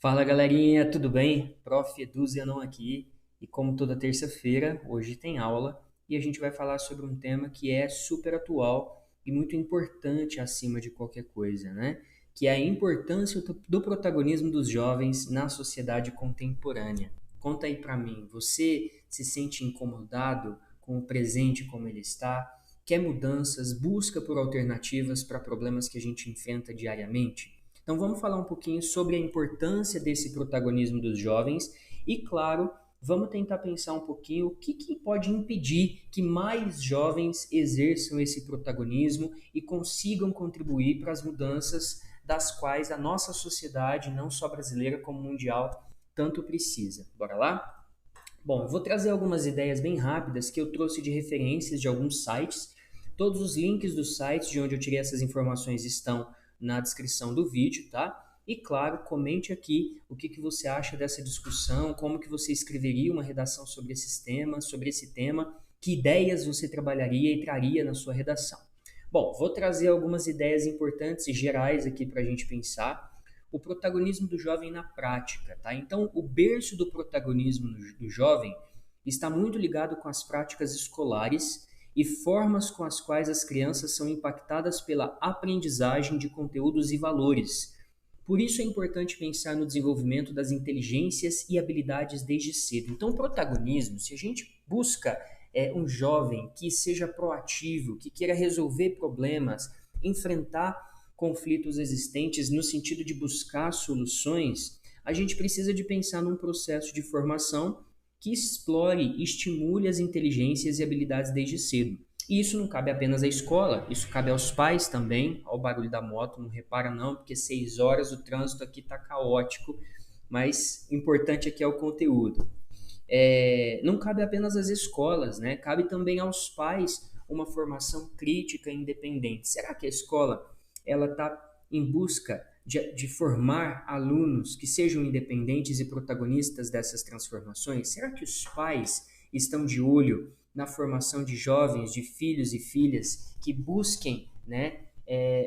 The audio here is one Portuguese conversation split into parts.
Fala galerinha, tudo bem? Prof. Edu Zenon aqui e como toda terça-feira, hoje tem aula e a gente vai falar sobre um tema que é super atual e muito importante acima de qualquer coisa, né? Que é a importância do protagonismo dos jovens na sociedade contemporânea. Conta aí pra mim, você se sente incomodado com o presente como ele está? Quer mudanças? Busca por alternativas para problemas que a gente enfrenta diariamente? Então vamos falar um pouquinho sobre a importância desse protagonismo dos jovens e, claro, vamos tentar pensar um pouquinho o que pode impedir que mais jovens exerçam esse protagonismo e consigam contribuir para as mudanças das quais a nossa sociedade, não só brasileira como mundial, tanto precisa. Bora lá? Bom, eu vou trazer algumas ideias bem rápidas que eu trouxe de referências de alguns sites. Todos os links dos sites de onde eu tirei essas informações estão na descrição do vídeo, tá? E claro, comente aqui o que você acha dessa discussão, como que você escreveria uma redação sobre esses temas, sobre esse tema, que ideias você trabalharia e traria na sua redação. Bom, vou trazer algumas ideias importantes e gerais aqui para a gente pensar o protagonismo do jovem na prática, tá? Então, o berço do protagonismo do jovem está muito ligado com as práticas escolares e formas com as quais as crianças são impactadas pela aprendizagem de conteúdos e valores. Por isso é importante pensar no desenvolvimento das inteligências e habilidades desde cedo. Então, o protagonismo, se a gente busca um jovem que seja proativo, que queira resolver problemas, enfrentar conflitos existentes no sentido de buscar soluções, a gente precisa de pensar num processo de formação que explore e estimule as inteligências e habilidades desde cedo. E isso não cabe apenas à escola, isso cabe aos pais também. Ao barulho da moto, não repara não, porque 6 horas o trânsito aqui está caótico, mas importante aqui é o conteúdo. Não cabe apenas às escolas, né? Cabe também aos pais uma formação crítica e independente. Será que a escola ela está em busca de formar alunos que sejam independentes e protagonistas dessas transformações? Será que os pais estão de olho na formação de jovens, de filhos e filhas que busquem, né,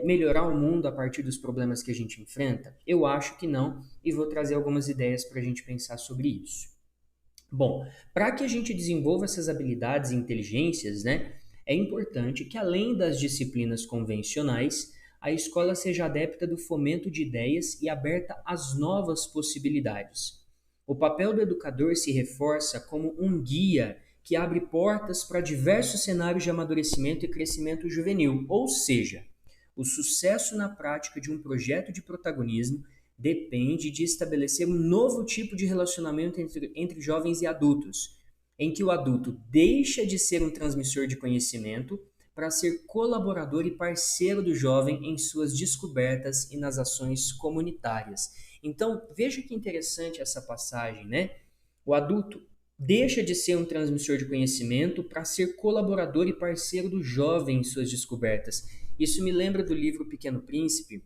melhorar o mundo a partir dos problemas que a gente enfrenta? Eu acho que não, e vou trazer algumas ideias para a gente pensar sobre isso. Bom, para que a gente desenvolva essas habilidades e inteligências, né, é importante que, além das disciplinas convencionais, a escola seja adepta do fomento de ideias e aberta às novas possibilidades. O papel do educador se reforça como um guia que abre portas para diversos cenários de amadurecimento e crescimento juvenil, ou seja, o sucesso na prática de um projeto de protagonismo depende de estabelecer um novo tipo de relacionamento entre jovens e adultos, em que o adulto deixa de ser um transmissor de conhecimento para ser colaborador e parceiro do jovem em suas descobertas e nas ações comunitárias. Então, veja que interessante essa passagem, né? O adulto deixa de ser um transmissor de conhecimento para ser colaborador e parceiro do jovem em suas descobertas. Isso me lembra do livro Pequeno Príncipe,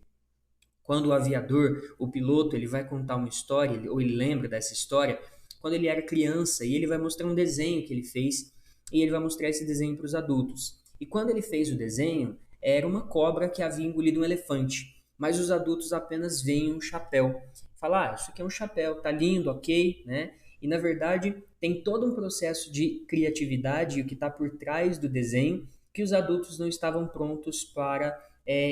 quando o aviador, o piloto, ele vai contar uma história, ou ele lembra dessa história, quando ele era criança, e ele vai mostrar um desenho que ele fez, e ele vai mostrar esse desenho para os adultos. E quando ele fez o desenho, era uma cobra que havia engolido um elefante, mas os adultos apenas veem um chapéu. Fala, isso aqui é um chapéu, tá lindo, ok, né? E na verdade tem todo um processo de criatividade, o que está por trás do desenho, que os adultos não estavam prontos para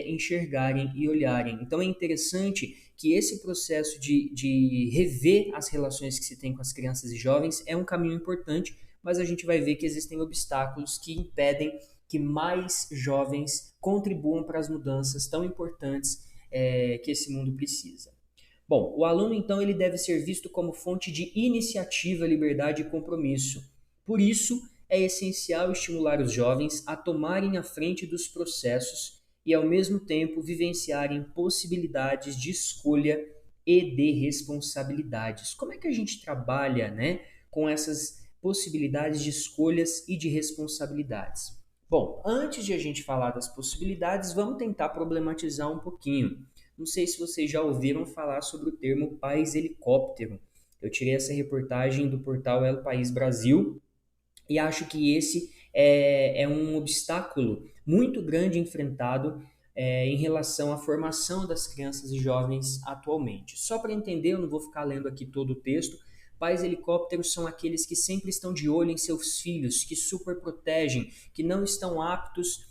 enxergarem e olharem. Então é interessante que esse processo de rever as relações que se tem com as crianças e jovens é um caminho importante, mas a gente vai ver que existem obstáculos que impedem que mais jovens contribuam para as mudanças tão importantes que esse mundo precisa. Bom, o aluno então ele deve ser visto como fonte de iniciativa, liberdade e compromisso. Por isso, é essencial estimular os jovens a tomarem a frente dos processos e, ao mesmo tempo, vivenciarem possibilidades de escolha e de responsabilidades. Como é que a gente trabalha, né, com essas possibilidades de escolhas e de responsabilidades? Bom, antes de a gente falar das possibilidades, vamos tentar problematizar um pouquinho. Não sei se vocês já ouviram falar sobre o termo pais helicóptero. Eu tirei essa reportagem do portal El País Brasil e acho que esse é um obstáculo muito grande enfrentado em relação à formação das crianças e jovens atualmente. Só para entender, eu não vou ficar lendo aqui todo o texto. Pais helicópteros são aqueles que sempre estão de olho em seus filhos, que super protegem, que não estão aptos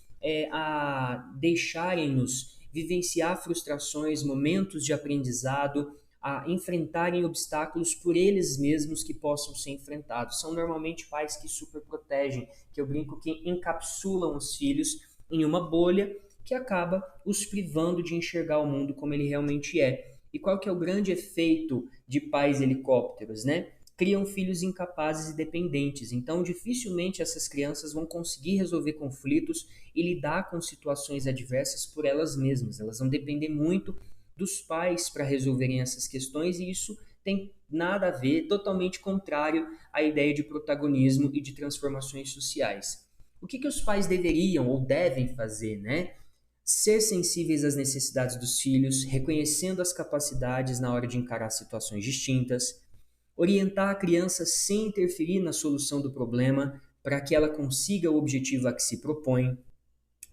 a deixarem-nos vivenciar frustrações, momentos de aprendizado, a enfrentarem obstáculos por eles mesmos que possam ser enfrentados. São normalmente pais que super protegem, que eu brinco que encapsulam os filhos em uma bolha que acaba os privando de enxergar o mundo como ele realmente é. E qual que é o grande efeito de pais helicópteros, né? Criam filhos incapazes e dependentes. Então, dificilmente essas crianças vão conseguir resolver conflitos e lidar com situações adversas por elas mesmas. Elas vão depender muito dos pais para resolverem essas questões e isso tem nada a ver, totalmente contrário à ideia de protagonismo e de transformações sociais. O que os pais deveriam ou devem fazer, né? Ser sensíveis às necessidades dos filhos, reconhecendo as capacidades na hora de encarar situações distintas, orientar a criança sem interferir na solução do problema para que ela consiga o objetivo a que se propõe.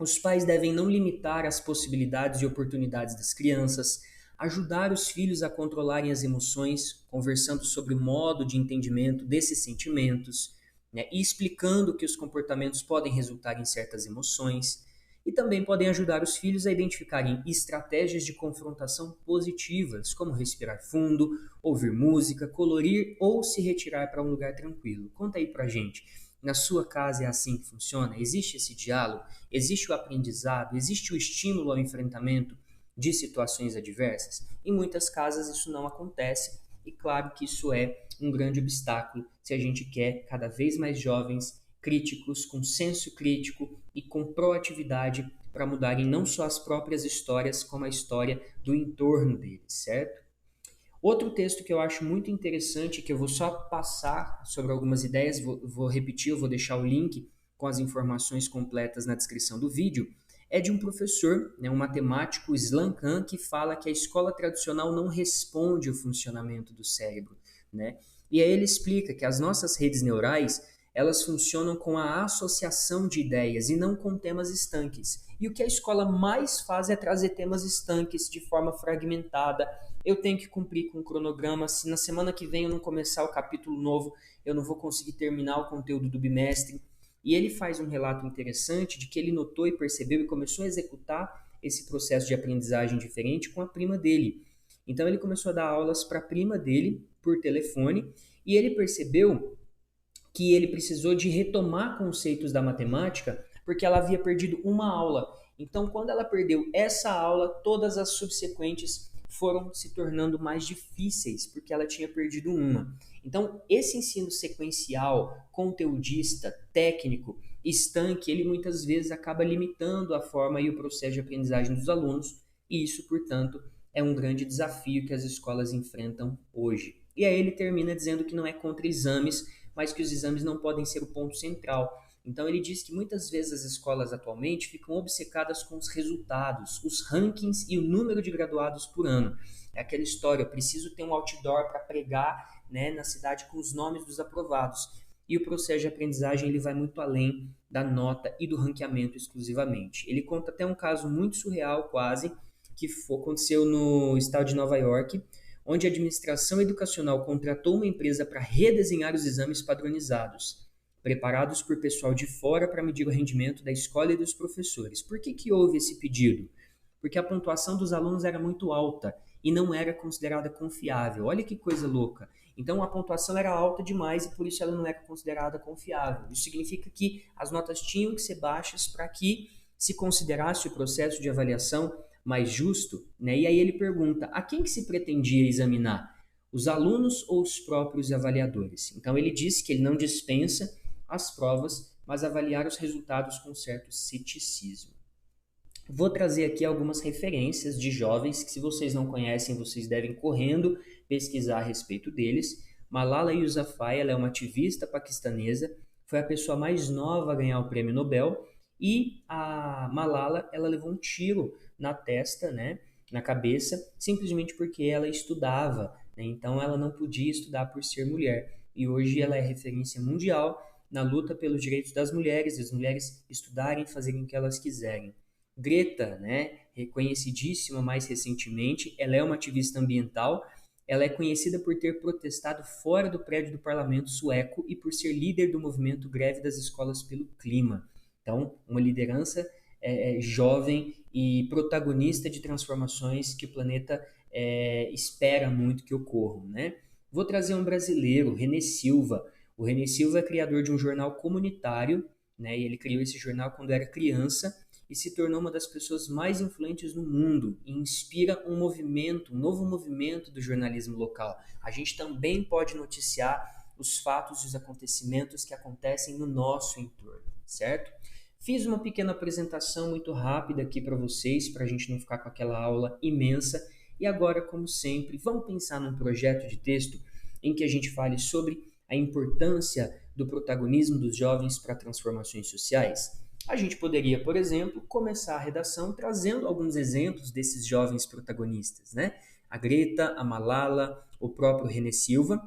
Os pais devem não limitar as possibilidades e oportunidades das crianças, ajudar os filhos a controlarem as emoções, conversando sobre o modo de entendimento desses sentimentos, né, e explicando que os comportamentos podem resultar em certas emoções, e também podem ajudar os filhos a identificarem estratégias de confrontação positivas, como respirar fundo, ouvir música, colorir ou se retirar para um lugar tranquilo. Conta aí pra gente. Na sua casa é assim que funciona? Existe esse diálogo? Existe o aprendizado? Existe o estímulo ao enfrentamento de situações adversas? Em muitas casas isso não acontece e claro que isso é um grande obstáculo se a gente quer cada vez mais jovens críticos, com senso crítico e com proatividade para mudarem não só as próprias histórias, como a história do entorno deles, certo? Outro texto que eu acho muito interessante, que eu vou só passar sobre algumas ideias, vou repetir, eu vou deixar o link com as informações completas na descrição do vídeo, é de um professor, né, um matemático, Islam Khan, que fala que a escola tradicional não responde ao funcionamento do cérebro, né? E aí ele explica que as nossas redes neurais, elas funcionam com a associação de ideias e não com temas estanques. E o que a escola mais faz é trazer temas estanques de forma fragmentada. Eu tenho que cumprir com o cronograma. Se na semana que vem eu não começar o capítulo novo, eu não vou conseguir terminar o conteúdo do bimestre. E ele faz um relato interessante de que ele notou e percebeu e começou a executar esse processo de aprendizagem diferente com a prima dele. Então ele começou a dar aulas para a prima dele por telefone e ele percebeu que ele precisou de retomar conceitos da matemática porque ela havia perdido uma aula. Então, quando ela perdeu essa aula, todas as subsequentes foram se tornando mais difíceis porque ela tinha perdido uma. Então, esse ensino sequencial, conteudista, técnico, estanque, ele muitas vezes acaba limitando a forma e o processo de aprendizagem dos alunos, e isso, portanto, é um grande desafio que as escolas enfrentam hoje. E aí ele termina dizendo que não é contra exames, mas que os exames não podem ser o ponto central. Então ele diz que muitas vezes as escolas atualmente ficam obcecadas com os resultados, os rankings e o número de graduados por ano. É aquela história, eu preciso ter um outdoor para pregar, né, na cidade com os nomes dos aprovados. E o processo de aprendizagem ele vai muito além da nota e do ranqueamento exclusivamente. Ele conta até um caso muito surreal, quase, que aconteceu no estado de Nova York, onde a administração educacional contratou uma empresa para redesenhar os exames padronizados, preparados por pessoal de fora para medir o rendimento da escola e dos professores. Por que houve esse pedido? Porque a pontuação dos alunos era muito alta e não era considerada confiável. Olha que coisa louca. Então a pontuação era alta demais e por isso ela não era considerada confiável. Isso significa que as notas tinham que ser baixas para que se considerasse o processo de avaliação mais justo, né? E aí ele pergunta, a quem que se pretendia examinar? Os alunos ou os próprios avaliadores? Então ele diz que ele não dispensa as provas, mas avaliar os resultados com certo ceticismo. Vou trazer aqui algumas referências de jovens que, se vocês não conhecem, vocês devem correndo pesquisar a respeito deles. Malala Yousafzai, ela é uma ativista paquistanesa, foi a pessoa mais nova a ganhar o prêmio Nobel e a Malala, ela levou um tiro na testa, né, na cabeça, simplesmente porque ela estudava, né, então ela não podia estudar por ser mulher. E hoje ela é referência mundial na luta pelos direitos das mulheres estudarem e fazerem o que elas quiserem. Greta, né, reconhecidíssima mais recentemente. Ela é uma ativista ambiental. Ela é conhecida por ter protestado fora do prédio do parlamento sueco e por ser líder do movimento Greve das Escolas pelo Clima. Então, uma liderança jovem e protagonista de transformações que o planeta espera muito que ocorram, né? Vou trazer um brasileiro, René Silva. O René Silva é criador de um jornal comunitário, né? E ele criou esse jornal quando era criança e se tornou uma das pessoas mais influentes no mundo e inspira um movimento, um novo movimento do jornalismo local. A gente também pode noticiar os fatos e os acontecimentos que acontecem no nosso entorno, certo? Fiz uma pequena apresentação muito rápida aqui para vocês, para a gente não ficar com aquela aula imensa. E agora, como sempre, vamos pensar num projeto de texto em que a gente fale sobre a importância do protagonismo dos jovens para transformações sociais. A gente poderia, por exemplo, começar a redação trazendo alguns exemplos desses jovens protagonistas, né? A Greta, a Malala, o próprio René Silva,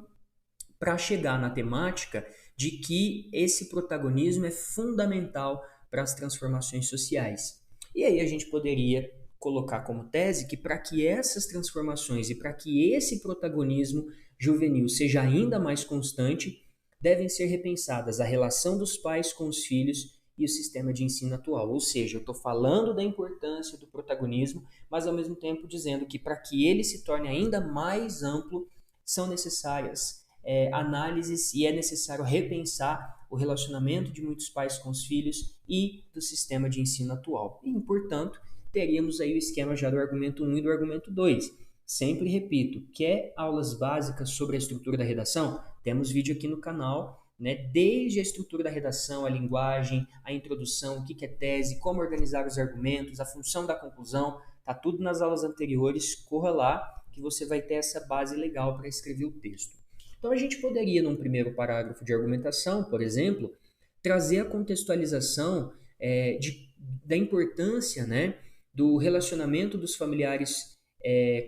para chegar na temática de que esse protagonismo é fundamental para as transformações sociais. E aí a gente poderia colocar como tese que para que essas transformações e para que esse protagonismo juvenil seja ainda mais constante, devem ser repensadas a relação dos pais com os filhos e o sistema de ensino atual. Ou seja, eu estou falando da importância do protagonismo, mas ao mesmo tempo dizendo que para que ele se torne ainda mais amplo, são necessárias análises e é necessário repensar o relacionamento de muitos pais com os filhos e do sistema de ensino atual. E, portanto, teríamos aí o esquema já do argumento 1 e do argumento 2. Sempre repito, quer aulas básicas sobre a estrutura da redação? Temos vídeo aqui no canal, né? Desde a estrutura da redação, a linguagem, a introdução, o que é tese, como organizar os argumentos, a função da conclusão, tá tudo nas aulas anteriores, corra lá que você vai ter essa base legal para escrever o texto. Então a gente poderia, num primeiro parágrafo de argumentação, por exemplo, trazer a contextualização da importância, né, do relacionamento dos familiares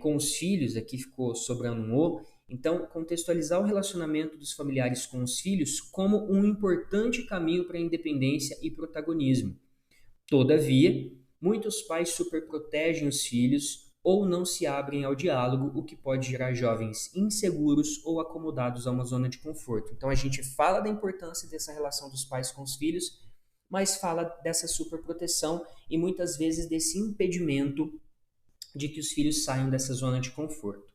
com os filhos, aqui ficou sobrando um O, então contextualizar o relacionamento dos familiares com os filhos como um importante caminho para a independência e protagonismo. Todavia, muitos pais superprotegem os filhos ou não se abrem ao diálogo, o que pode gerar jovens inseguros ou acomodados a uma zona de conforto. Então a gente fala da importância dessa relação dos pais com os filhos, mas fala dessa superproteção e muitas vezes desse impedimento de que os filhos saiam dessa zona de conforto.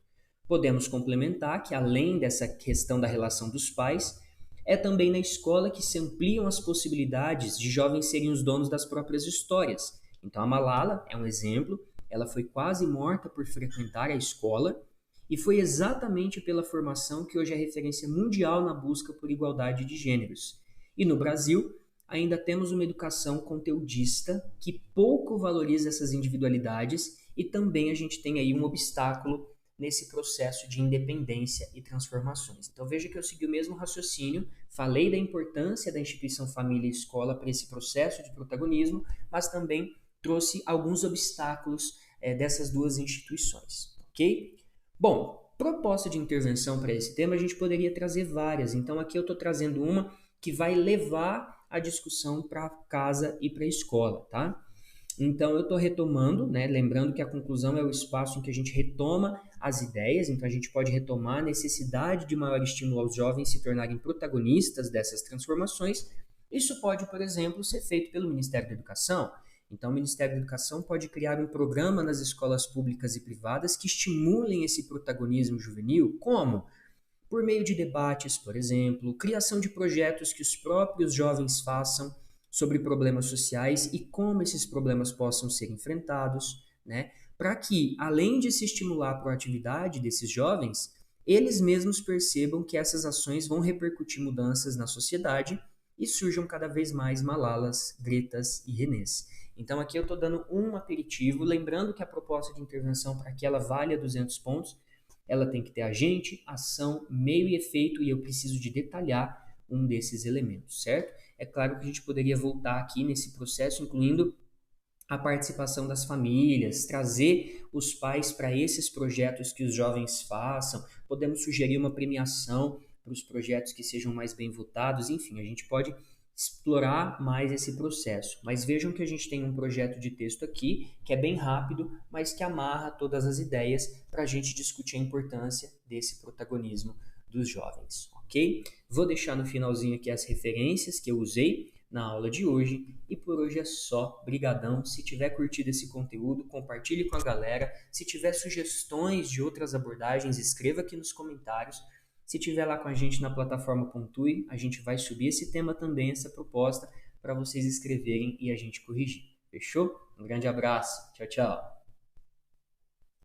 Podemos complementar que além dessa questão da relação dos pais, é também na escola que se ampliam as possibilidades de jovens serem os donos das próprias histórias. Então a Malala é um exemplo. Ela foi quase morta por frequentar a escola e foi exatamente pela formação que hoje é referência mundial na busca por igualdade de gêneros. E no Brasil, ainda temos uma educação conteudista que pouco valoriza essas individualidades e também a gente tem aí um obstáculo nesse processo de independência e transformações. Então veja que eu segui o mesmo raciocínio, falei da importância da instituição família e escola para esse processo de protagonismo, mas também trouxe alguns obstáculos dessas duas instituições, ok? Bom, proposta de intervenção para esse tema a gente poderia trazer várias, então aqui eu estou trazendo uma que vai levar a discussão para casa e para a escola, tá? Então eu estou retomando, né? Lembrando que a conclusão é o espaço em que a gente retoma as ideias, então a gente pode retomar a necessidade de maior estímulo aos jovens se tornarem protagonistas dessas transformações. Isso pode, por exemplo, ser feito pelo Ministério da Educação. Então, o Ministério da Educação pode criar um programa nas escolas públicas e privadas que estimulem esse protagonismo juvenil, como? Por meio de debates, por exemplo, criação de projetos que os próprios jovens façam sobre problemas sociais e como esses problemas possam ser enfrentados, né? Para que, além de se estimular a proatividade desses jovens, eles mesmos percebam que essas ações vão repercutir mudanças na sociedade e surjam cada vez mais Malalas, Gretas e Renés. Então aqui eu estou dando um aperitivo, lembrando que a proposta de intervenção, para que ela valha 200 pontos, ela tem que ter agente, ação, meio e efeito, e eu preciso de detalhar um desses elementos, certo? É claro que a gente poderia voltar aqui nesse processo, incluindo a participação das famílias, trazer os pais para esses projetos que os jovens façam, podemos sugerir uma premiação para os projetos que sejam mais bem votados, enfim, a gente pode explorar mais esse processo. Mas vejam que a gente tem um projeto de texto aqui que é bem rápido, mas que amarra todas as ideias para a gente discutir a importância desse protagonismo dos jovens, ok? Vou deixar no finalzinho aqui as referências que eu usei na aula de hoje e por hoje é só. Brigadão. Se tiver curtido esse conteúdo, compartilhe com a galera. Se tiver sugestões de outras abordagens, escreva aqui nos comentários. Se tiver lá com a gente na plataforma Pontue, a gente vai subir esse tema também, essa proposta, para vocês escreverem e a gente corrigir. Fechou? Um grande abraço. Tchau, tchau.